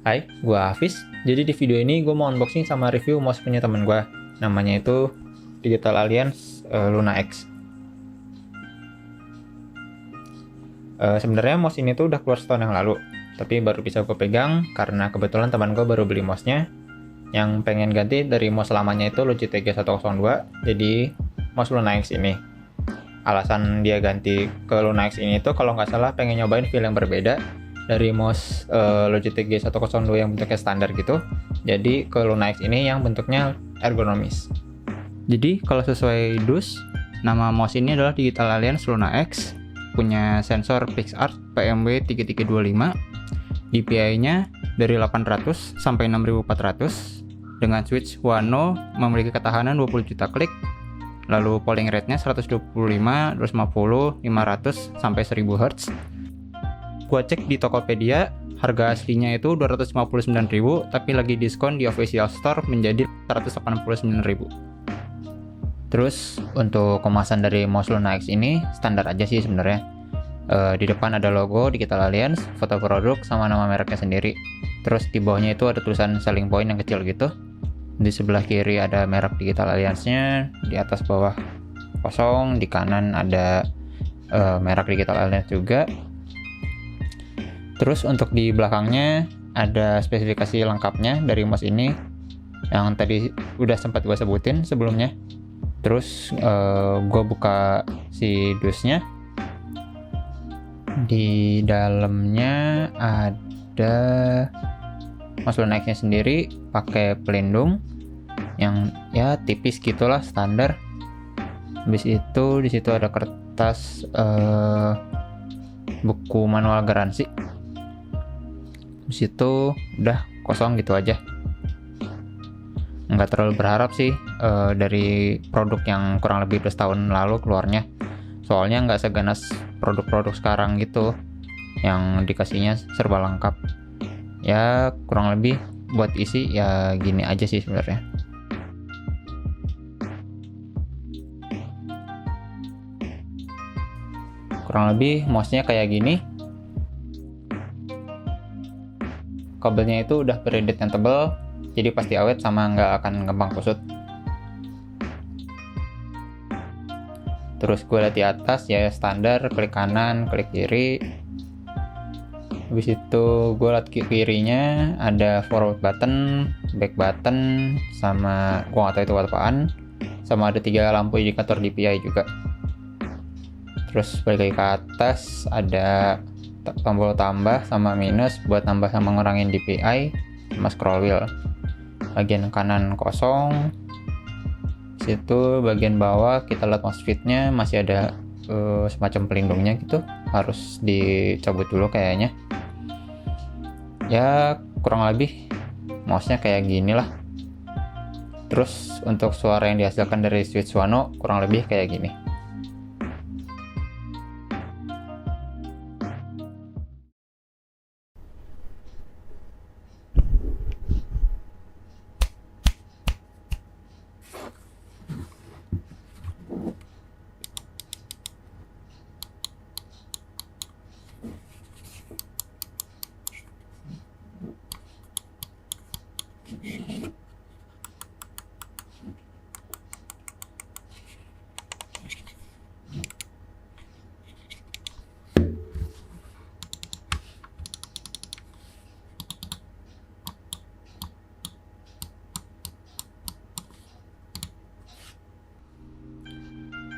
Hai, gue Hafiz. Jadi di video ini gue mau unboxing sama review mouse punya temen gue. Namanya itu Digital Alliance Luna X. Sebenarnya mouse ini tuh udah keluar setahun yang lalu, tapi baru bisa gue pegang karena kebetulan teman gue baru beli mouse-nya yang pengen ganti dari mouse lamanya itu Logitech G102 jadi mouse Luna X ini. Alasan dia ganti ke Luna X ini tuh kalau nggak salah pengen nyobain feel yang berbeda dari mouse Logitech G102 yang bentuknya standar gitu, jadi ke Luna X ini yang bentuknya ergonomis. Jadi kalau sesuai dus, nama mouse ini adalah Digital Alliance Luna X, punya sensor PixArt PMW3325, DPI-nya dari 800 sampai 6400, dengan switch Wano, memiliki ketahanan 20 juta klik, lalu polling rate-nya 125, 250, 500 sampai 1000 Hz. Gua cek di Tokopedia, harga aslinya itu 259.000, tapi lagi diskon di official store menjadi 189.000. Terus untuk kemasan dari mouse Luna X ini standar aja sih sebenarnya. Di depan ada logo Digital Alliance, foto produk sama nama mereknya sendiri. Terus di bawahnya itu ada tulisan selling point yang kecil gitu. Di sebelah kiri ada merek Digital Alliance-nya, di atas bawah kosong, di kanan ada merek Digital Alliance juga. Terus untuk di belakangnya ada spesifikasi lengkapnya dari mouse ini yang tadi udah sempat gue sebutin sebelumnya. Terus gue buka si dusnya. Di dalamnya ada mouse Luna X-nya sendiri pakai pelindung yang ya tipis gitulah, standar. Habis itu di situ ada kertas buku manual garansi. Habis itu udah kosong gitu aja. Nggak terlalu berharap sih dari produk yang kurang lebih 2 tahun lalu keluarnya. Soalnya nggak seganas produk-produk sekarang gitu yang dikasihnya serba lengkap. Ya kurang lebih buat isi ya gini aja sih sebenarnya. Kurang lebih mouse-nya kayak gini. Kabelnya itu udah braided yang tebal, jadi pasti awet sama nggak akan gampang kusut. Terus gue lihat di atas ya standar, klik kanan, klik kiri. Habis itu gue lihat kirinya ada forward button, back button, sama gue nggak tahu itu apaan. Sama ada 3 lampu indikator DPI juga. Terus balik lagi ke atas ada tombol tambah sama minus buat tambah sama ngurangin DPI, sama scroll wheel. Bagian kanan kosong. Situ bagian bawah kita lihat mouse fit-nya masih ada semacam pelindungnya gitu, harus dicabut dulu kayaknya. Ya kurang lebih mouse-nya kayak gini lah. Terus untuk suara yang dihasilkan dari switch Wano kurang lebih kayak gini.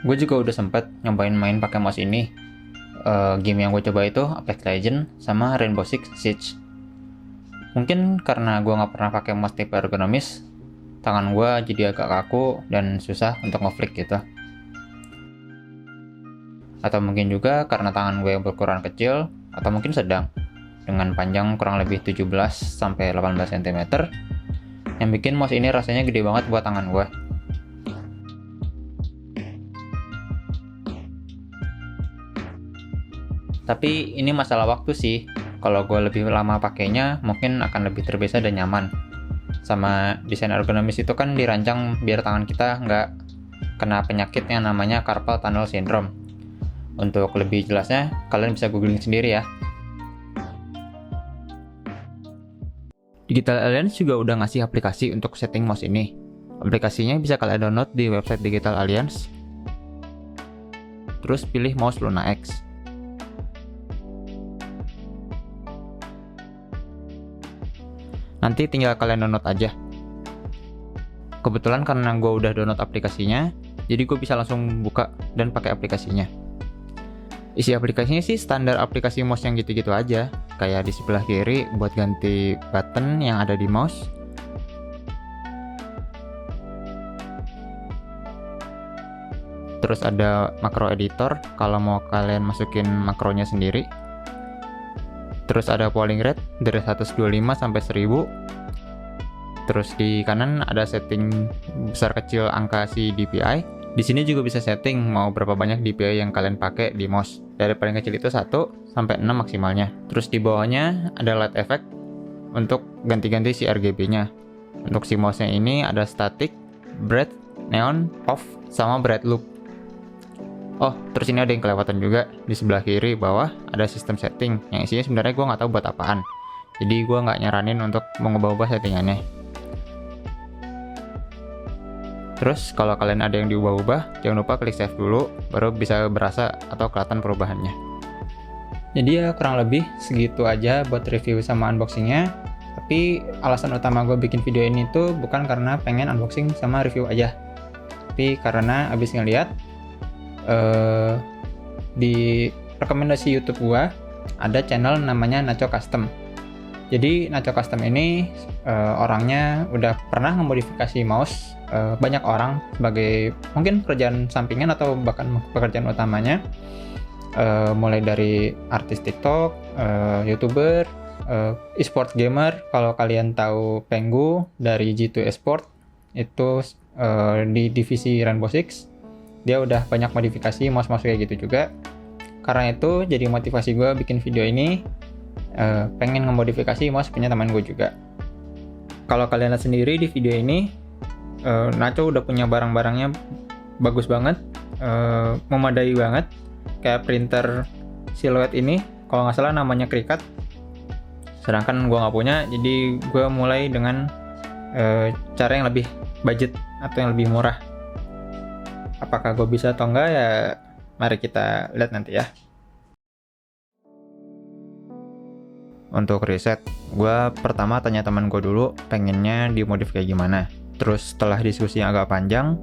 Gue juga udah sempet nyobain main pakai mouse ini. Game yang gue coba itu Apex Legends sama Rainbow Six Siege. Mungkin karena gue nggak pernah pakai mouse tipe ergonomis, tangan gue jadi agak kaku dan susah untuk ngeflick gitu. Atau mungkin juga karena tangan gue yang berukuran kecil atau mungkin sedang, dengan panjang kurang lebih 17-18 cm, yang bikin mouse ini rasanya gede banget buat tangan gue. Tapi ini masalah waktu sih. Kalau gue lebih lama pakainya, mungkin akan lebih terbiasa dan nyaman. Sama desain ergonomis itu kan dirancang biar tangan kita nggak kena penyakit yang namanya carpal tunnel syndrome. Untuk lebih jelasnya, kalian bisa googling sendiri ya. Digital Alliance juga udah ngasih aplikasi untuk setting mouse ini. Aplikasinya bisa kalian download di website Digital Alliance. Terus pilih mouse Luna X. Nanti tinggal kalian download aja. Kebetulan karena gue udah download aplikasinya, jadi gue bisa langsung buka dan pakai aplikasinya. Isi aplikasinya sih standar aplikasi mouse yang gitu-gitu aja. Kayak di sebelah kiri buat ganti button yang ada di mouse. Terus ada makro editor kalau mau kalian masukin makronya sendiri. Terus ada polling rate dari 125 sampai 1000. Terus di kanan ada setting besar kecil angka si DPI. Di sini juga bisa setting mau berapa banyak DPI yang kalian pakai di mouse. Dari paling kecil itu 1 sampai 6 maksimalnya. Terus di bawahnya ada light effect untuk ganti-ganti si RGB-nya. Untuk si mouse-nya ini ada static, bright, neon, off, sama bright loop. Oh, terus ini ada yang kelewatan juga. Di sebelah kiri bawah ada sistem setting yang isinya sebenarnya gue nggak tahu buat apaan. Jadi gue nggak nyaranin untuk mengubah-ubah settingannya. Terus kalau kalian ada yang diubah-ubah, jangan lupa klik save dulu, baru bisa berasa atau kelihatan perubahannya. Jadi ya kurang lebih segitu aja buat review sama unboxingnya. Tapi alasan utama gue bikin video ini tuh bukan karena pengen unboxing sama review aja. Tapi karena abis ngeliat di rekomendasi YouTube gua ada channel namanya Nacho Custom. Jadi Nacho Custom ini orangnya udah pernah memodifikasi mouse banyak orang sebagai mungkin pekerjaan sampingan atau bahkan pekerjaan utamanya, mulai dari artis TikTok, YouTuber, e-sport gamer. Kalau kalian tahu Penggu dari G2 Esport itu di divisi Rainbow Six. Dia udah banyak modifikasi mouse-mouse kayak gitu juga. Karena itu jadi motivasi gue bikin video ini, pengen ngemodifikasi mouse punya teman gue juga. Kalau kalian lihat sendiri di video ini, Nacho udah punya barang-barangnya bagus banget, memadai banget. Kayak printer siluet ini, kalau nggak salah namanya Cricut. Sedangkan gue nggak punya, jadi gue mulai dengan cara yang lebih budget atau yang lebih murah. Apakah gue bisa atau enggak ya, mari kita lihat nanti ya. Untuk riset, gue pertama tanya teman gue dulu pengennya dimodif kayak gimana. Terus setelah diskusi yang agak panjang,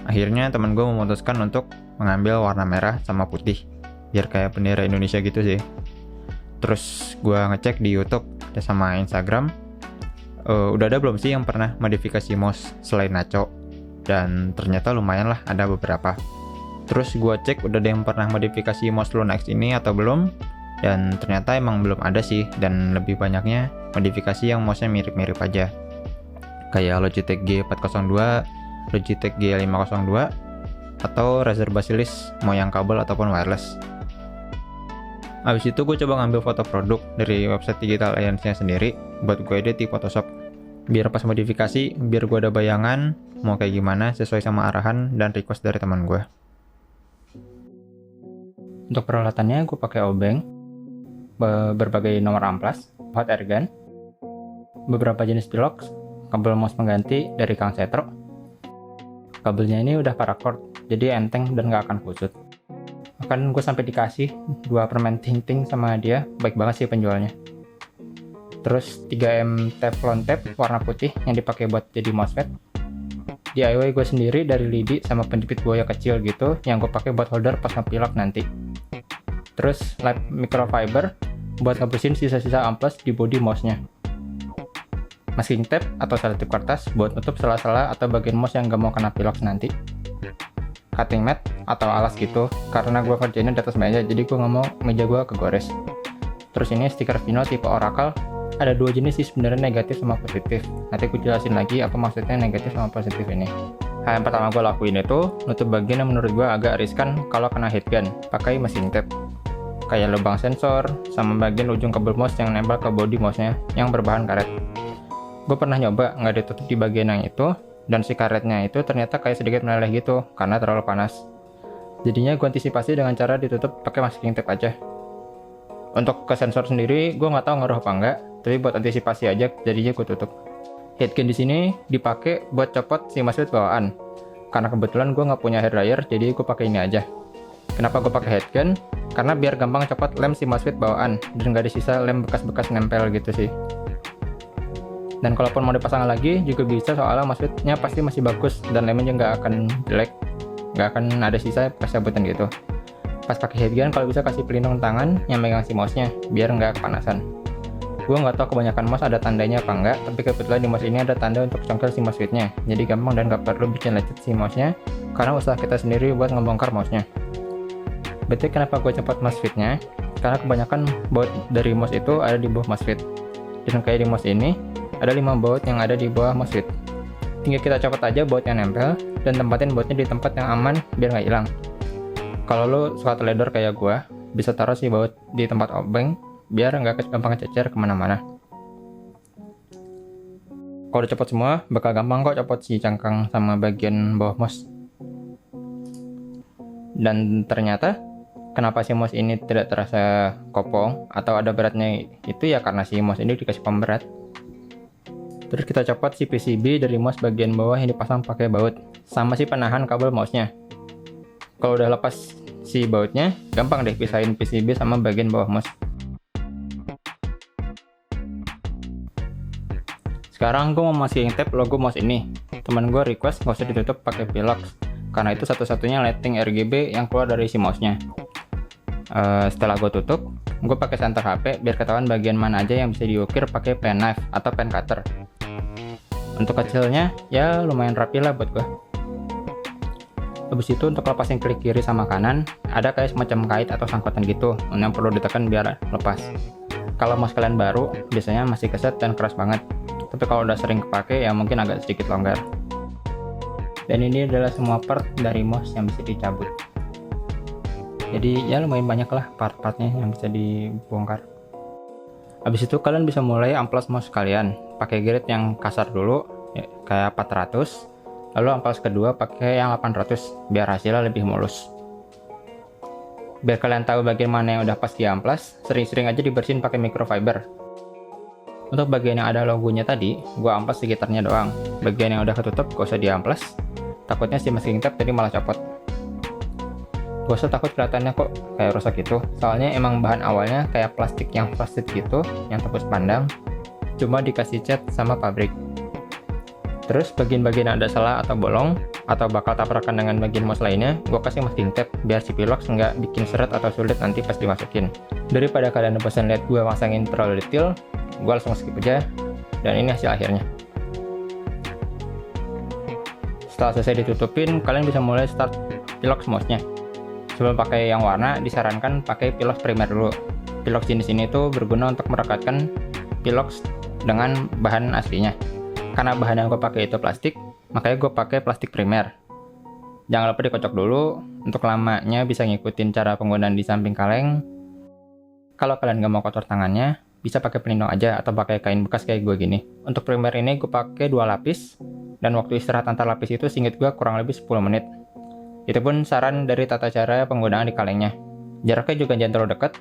akhirnya teman gue memutuskan untuk mengambil warna merah sama putih, biar kayak bendera Indonesia gitu sih. Terus gue ngecek di YouTube dan sama Instagram, udah ada belum sih yang pernah modifikasi mouse selain Nacho? Dan ternyata lumayan lah, ada beberapa. Terus gue cek udah ada yang pernah modifikasi mouse Luna X ini atau belum, dan ternyata emang belum ada sih, dan lebih banyaknya modifikasi yang mouse-nya mirip-mirip aja. Kayak Logitech G402, Logitech G502, atau Razer Basilisk mau yang kabel ataupun wireless. Habis itu gue coba ngambil foto produk dari website Digital Alliance-nya sendiri buat gue edit di Photoshop. Biar pas modifikasi, biar gue ada bayangan mau kayak gimana sesuai sama arahan dan request dari teman gue. Untuk peralatannya gue pakai obeng, berbagai nomor amplas, hot air gun, beberapa jenis Deluxe, kabel mouse pengganti dari Kang Setro. Kabelnya ini udah paracord, jadi enteng dan gak akan kusut. Bahkan gue sampai dikasih 2 permen ting-ting sama dia, baik banget sih penjualnya. Terus 3M Teflon tape warna putih yang dipakai buat jadi mousepad. DIY gue sendiri dari lidi sama penjepit buaya kecil gitu yang gue pakai buat holder pas ngepilok nanti. Terus lap microfiber buat ngebersihin sisa-sisa amplas di body mouse-nya. Masking tape atau selotip kertas buat nutup sela-sela atau bagian mouse yang gak mau kena pilok nanti. Cutting mat atau alas gitu, karena gue kerjainnya di atas meja jadi gue gak mau meja gue kegores. Terus ini stiker Vino tipe Oracle. Ada 2 jenis sih sebenarnya, negatif sama positif. Nanti aku jelasin lagi apa maksudnya negatif sama positif ini. Hal yang pertama gue lakuin itu nutup bagian yang menurut gue agak riskan kalau kena headgun, pakai masking tape. Kayak lubang sensor sama bagian ujung kabel mouse yang nempel ke body mouse-nya yang berbahan karet. Gue pernah nyoba nggak ditutup di bagian yang itu, dan si karetnya itu ternyata kayak sedikit meleleh gitu karena terlalu panas. Jadinya gue antisipasi dengan cara ditutup pakai masking tape aja. Untuk ke sensor sendiri, gue nggak tahu ngaruh apa enggak, tapi buat antisipasi aja jadinya gue tutup. Headgun di sini dipakai buat copot si mouse bawaan. Karena kebetulan gue nggak punya hairdryer, jadi gue pakai ini aja. Kenapa gue pakai headgun? Karena biar gampang copot lem si mouse bawaan dan nggak ada sisa lem bekas-bekas nempel gitu sih. Dan kalaupun mau dipasang lagi juga bisa, soalnya mouse-nya pasti masih bagus dan lemnya juga nggak akan jelek, nggak akan ada sisa bekas cabutan gitu. Pas pakai headgun kalau bisa kasih pelindung tangan yang megang si mouse-nya biar nggak kepanasan. Gue nggak tahu kebanyakan mouse ada tandanya apa enggak, tapi kebetulan di mouse ini ada tanda untuk congkel si mouse switch-nya. Jadi gampang dan nggak perlu bikin lecet si mouse-nya, karena usaha kita sendiri buat ngebongkar mouse-nya. Berarti kenapa gue copot mouse switch-nya? Karena kebanyakan baut dari mouse itu ada di bawah mouse switch. Dan kayak di mouse ini, ada 5 baut yang ada di bawah mouse switch. Tinggal kita copot aja baut yang nempel, dan tempatin bautnya di tempat yang aman biar nggak hilang. Kalau lo suka teledor kayak gue, bisa taruh si baut di tempat obeng, biar nggak gampang kececer kemana-mana. Kalau udah copot semua, bakal gampang kok copot si cangkang sama bagian bawah mouse. Dan ternyata, kenapa si mouse ini tidak terasa kopong atau ada beratnya, itu ya karena si mouse ini dikasih pemberat. Terus kita copot si PCB dari mouse bagian bawah yang dipasang pakai baut, sama si penahan kabel mouse-nya. Kalau udah lepas si bautnya, gampang deh pisahin PCB sama bagian bawah mouse. Sekarang gue mau masukin tab logo mouse ini. Teman gue request nggak usah ditutup pakai Pilox, karena itu satu-satunya lighting RGB yang keluar dari si mouse-nya. Setelah gue tutup, gue pakai center HP biar ketahuan bagian mana aja yang bisa diukir pakai pen knife atau pen cutter. Untuk kecilnya, ya lumayan rapi lah buat gue. Habis itu untuk lepasin klik kiri sama kanan, ada kayak semacam kait atau sangkutan gitu yang perlu ditekan biar lepas. Kalau mouse kalian baru, biasanya masih keset dan keras banget. Tapi kalau udah sering kepake ya mungkin agak sedikit longgar. Dan ini adalah semua part dari mouse yang bisa dicabut. Jadi ya lumayan banyak lah part-partnya yang bisa dibongkar. Habis itu kalian bisa mulai amplas mouse kalian. Pakai grit yang kasar dulu, ya, kayak 400. Lalu amplas kedua pakai yang 800 biar hasilnya lebih mulus. Biar kalian tahu bagian mana yang udah pas di amplas, sering-sering aja dibersihin pakai microfiber. Untuk bagian yang ada logonya tadi, gua amplas sekitarnya doang. Bagian yang udah ketutup gak usah diamplas, takutnya si masking tape tadi malah copot. Gak usah takut kelihatannya kok kayak rusak gitu, soalnya emang bahan awalnya kayak plastik yang frosted gitu, yang tembus pandang, cuma dikasih cat sama pabrik. Terus bagian-bagian yang ada salah atau bolong, atau bakal tabrakan dengan bagian mouse lainnya, gue kasih masking tape biar si Pilox nggak bikin seret atau sulit nanti pas dimasukin. Daripada kalian bosan lihat gue masangin terlalu detail, gue langsung skip aja, dan ini hasil akhirnya. Setelah selesai ditutupin, kalian bisa mulai start Pilox mouse-nya. Sebelum pakai yang warna, disarankan pakai Pilox primer dulu. Pilox jenis ini tuh berguna untuk merekatkan Pilox dengan bahan aslinya. Karena bahan yang gue pakai itu plastik, makanya gue pakai plastik primer. Jangan lupa dikocok dulu, untuk lamanya bisa ngikutin cara penggunaan di samping kaleng. Kalau kalian gak mau kotor tangannya, bisa pakai pelindung aja atau pakai kain bekas kayak gue gini. Untuk primer ini gue pakai 2 lapis, dan waktu istirahat antar lapis itu seinget gue kurang lebih 10 menit. Itu pun saran dari tata cara penggunaan di kalengnya. Jaraknya juga jangan terlalu dekat.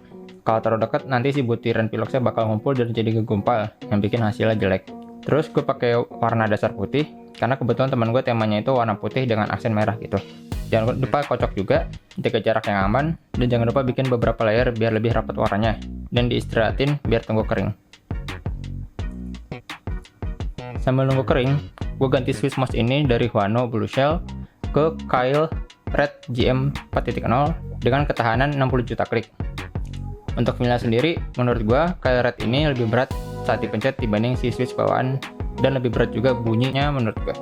Kalau terlalu dekat, nanti si butiran Piloxnya bakal ngumpul dan jadi kegumpal, yang bikin hasilnya jelek. Terus gue pakai warna dasar putih, karena kebetulan teman gue temanya itu warna putih dengan aksen merah gitu. Jangan lupa kocok juga, jaga jarak yang aman, dan jangan lupa bikin beberapa layer biar lebih rapat warnanya, dan diistirahatin biar tunggu kering. Sambil nunggu kering, gue ganti switch mouse ini dari Huano Blue Shell ke Kailh Red GM 4.0 dengan ketahanan 60 juta klik. Untuk feelnya sendiri, menurut gue Kailh Red ini lebih berat saat dipencet dibanding si switch bawaan, dan lebih berat juga bunyinya menurut gue.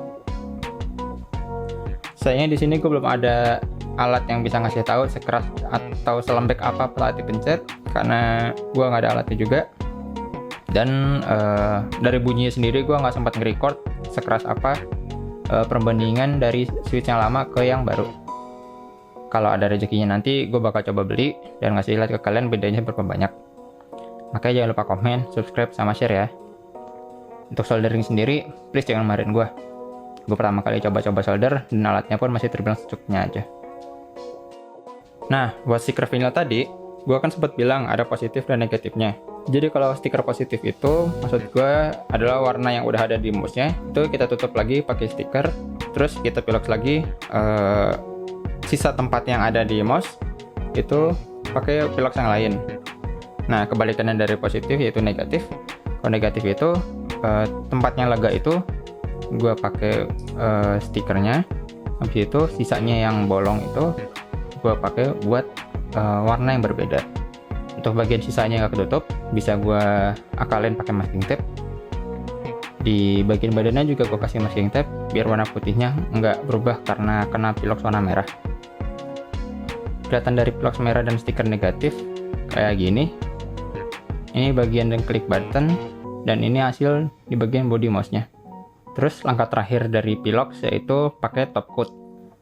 Sayangnya di sini gue belum ada alat yang bisa ngasih tahu sekeras atau selembek apa saat dipencet, karena gue nggak ada alatnya juga. Dan dari bunyinya sendiri gue nggak sempat nge-record sekeras apa perbandingan dari switch yang lama ke yang baru. Kalau ada rezekinya nanti gue bakal coba beli dan ngasih lihat ke kalian bedanya berapa banyak. Makanya jangan lupa komen, subscribe, sama share ya. Untuk soldering sendiri, please jangan marahin gue. Gue pertama kali coba-coba solder, dan alatnya pun masih terbilang secukupnya aja. Nah, buat stiker vinyl tadi, gue kan sempat bilang ada positif dan negatifnya. Jadi kalau stiker positif itu maksud gue adalah warna yang udah ada di mouse-nya, itu kita tutup lagi pakai stiker, terus kita pilox lagi sisa tempat yang ada di mouse itu pakai pilox yang lain. Nah, kebalikannya dari positif yaitu negatif. Kalau negatif itu tempatnya lega itu gue pakai stikernya, habis itu sisanya yang bolong itu gue pakai buat warna yang berbeda. Untuk bagian sisanya nggak ketutup, bisa gue akalin pakai masking tape. Di bagian badannya juga gue kasih masking tape biar warna putihnya nggak berubah karena kena pilox warna merah. Kelihatan dari pilox merah dan stiker negatif kayak gini. Ini bagian dan klik button, dan ini hasil di bagian body mouse-nya. Terus langkah terakhir dari pilox yaitu pakai top coat.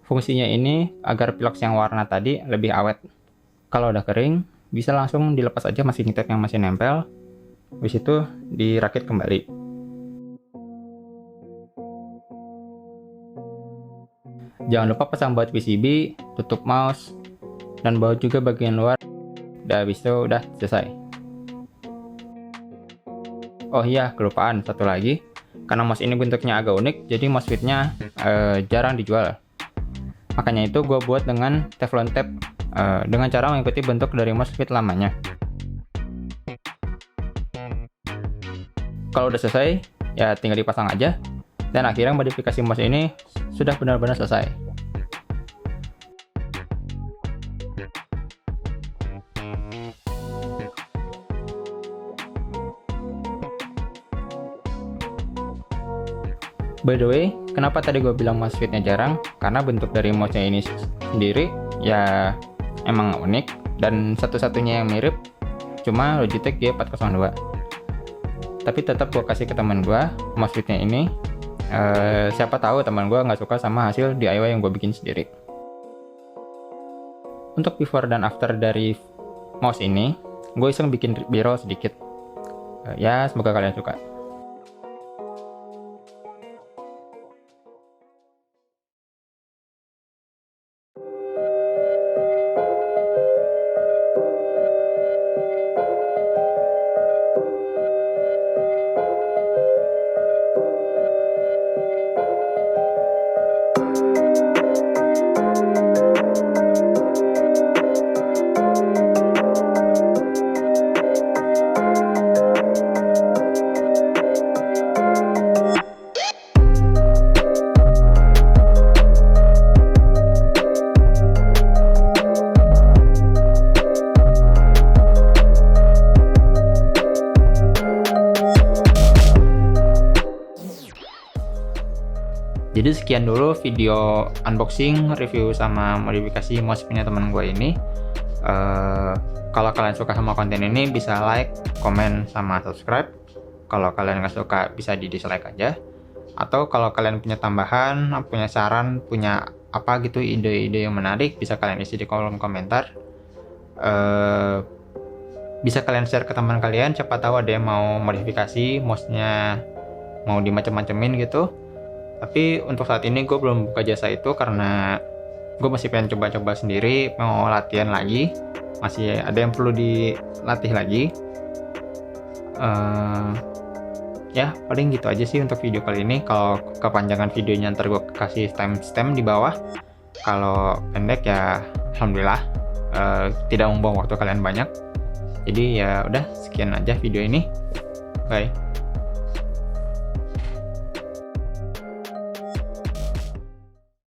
Fungsinya ini agar pilox yang warna tadi lebih awet. Kalau udah kering, bisa langsung dilepas aja masking tape yang masih nempel. Habis itu dirakit kembali. Jangan lupa pasang baut PCB, tutup mouse, dan baut juga bagian luar. Udah, habis itu udah selesai. Oh iya, kelupaan satu lagi. Karena mouse ini bentuknya agak unik, jadi mouse fitnya jarang dijual. Makanya itu gue buat dengan Teflon tape dengan cara mengikuti bentuk dari mouse fit lamanya. Kalau udah selesai, ya tinggal dipasang aja. Dan akhirnya modifikasi mouse ini sudah benar-benar selesai. By the way, kenapa tadi gue bilang mouse fitnya jarang? Karena bentuk dari mouse-nya ini sendiri ya emang unik, dan satu-satunya yang mirip cuma Logitech G402. Tapi tetap gue kasih ke teman gue mouse fitnya ini. Siapa tahu teman gue nggak suka sama hasil DIY yang gue bikin sendiri. Untuk before dan after dari mouse ini, gue iseng bikin b-roll sedikit. Ya, semoga kalian suka. Jadi sekian dulu video unboxing, review sama modifikasi mouse punya teman gue ini. Kalau kalian suka sama konten ini bisa like, komen, sama subscribe. Kalau kalian nggak suka bisa di dislike aja. Atau kalau kalian punya tambahan, punya saran, punya apa gitu ide-ide yang menarik, bisa kalian isi di kolom komentar. Bisa kalian share ke teman kalian, siapa tahu ada yang mau modifikasi mouse-nya, mau dimacem-macemin gitu. Tapi untuk saat ini gue belum buka jasa itu karena gue masih pengen coba-coba sendiri, mau latihan lagi, masih ada yang perlu dilatih lagi. Ya paling gitu aja sih untuk video kali ini. Kalau kepanjangan videonya ntar gue kasih timestamp di bawah. Kalau pendek ya alhamdulillah tidak membuang waktu kalian banyak. Jadi ya udah, sekian aja video ini. Bye.